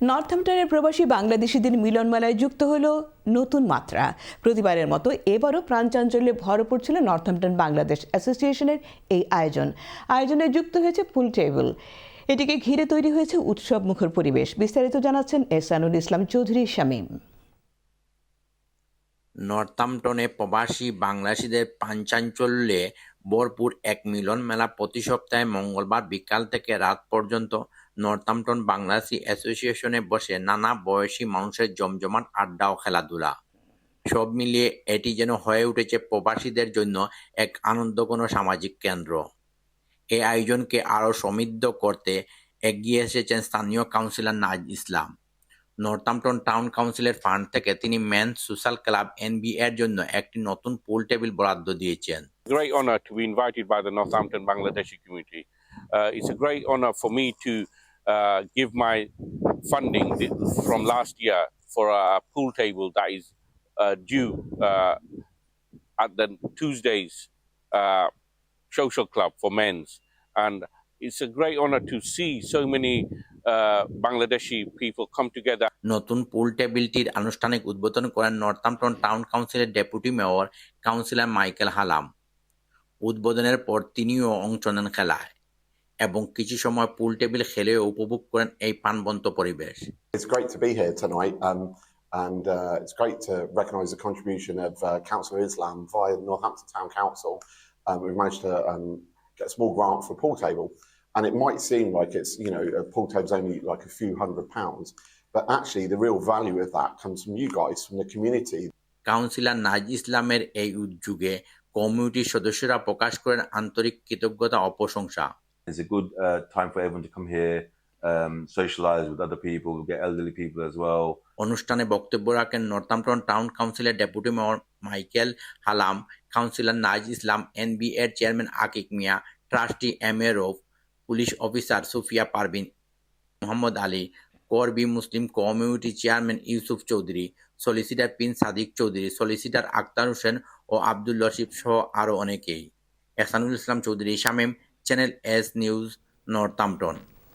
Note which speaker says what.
Speaker 1: নর্থহ্যাম্পটনের প্রবাসী বাংলাদেশিদের মিলনমেলায় যুক্ত হলো নতুন মাত্রা। প্রতিবারের মতো এবারও প্রাণচাঞ্চল্যে ভরপুর ছিল নর্থহ্যাম্পটন বাংলাদেশ অ্যাসোসিয়েশনের এই আয়োজনে যুক্ত হয়েছে পুল টেবিল। এটিকে ঘিরে তৈরি হয়েছে উৎসব মুখর পরিবেশ। বিস্তারিত জানাচ্ছেন এহসানুল ইসলাম চৌধুরী শামীম।
Speaker 2: নর্থহ্যাম্পটনে প্রবাসী বাংলাদেশিদের প্রাণচাঞ্চল্যে ভরপুর এক মিলন মেলা প্রতি সপ্তাহে মঙ্গলবার বিকাল থেকে রাত পর্যন্ত নর্থহ্যাম্পটন বাংলাদেশি অ্যাসোসিয়েশনে বসে নানা বয়সী মানুষের জমজমাট আড্ডা ও খেলাধুলা। সব মিলিয়ে এটি যেন হয়ে উঠেছে প্রবাসীদের জন্য এক আনন্দঘন সামাজিক কেন্দ্র। এই আয়োজনকে আরও সমৃদ্ধ করতে এগিয়ে এসেছেন স্থানীয় কাউন্সিলর নাজ ইসলাম। নর্থহ্যাম্পটন টাউন কাউন্সিলের ফান্ড থেকে তিনি মেন্স সোশ্যাল ক্লাব এনবি এর জন্য একটি নতুন পুল টেবিল বরাদ্দ দিয়েছেন।
Speaker 3: Great honor to be invited by the Northampton Bangladeshi community. It's a great honor for me to give my funding from last year for a pool table that is due at the Tuesdays social club for men's, and it's a great honor to see so many Bangladeshi people come together.
Speaker 2: নতুন পুল টেবিলটির আনুষ্ঠানিক উদ্বোধন করেন Northampton town কাউন্সিলের deputy mayor councillor Michael Halam. উদ্বোধনের পর তিনিও অংশ নেন খেলায় এবং কিছু সময় পুল টেবিল খেলে উপভোগ করেন এই প্রাণবন্ত পরিবেশ।
Speaker 4: It's great to be here tonight, and it's great to recognise the contribution of Council of Islam via the Northampton Town Council. We've managed to get a small grant for a pool table, and it might seem like it's, you know, a pool table's only like a few £100, but actually the real value of that comes from you guys, from the community.
Speaker 2: Councillor Naz ইসলামের এই উদ্যোগে কমিউনিটির সদস্যরা প্রকাশ করেন আন্তরিক কৃতজ্ঞতা ও প্রশংসা।
Speaker 5: It's a good time for everyone to come here, socialize with other people, get elderly people as well.
Speaker 2: অনুষ্ঠানে বক্তব্য রাখেন নর্থহ্যাম্পটন টাউন কাউন্সিলের deputy mayor Michael Hallam, councillor Naz Islam, NB এর chairman Akik Mia, trustee M A Rauf, police officer Sufia Parvin, Mohammad Ali, Corby Muslim community chairman Yusuf Chowdhury, solicitor পিন Sadiq Chowdhury, solicitor Akhtar Hossain ও আব্দুল লতিফ সহ আরও অনেকেই। Ehsanul Islam Chowdhury Shamim, channel S news, Northampton.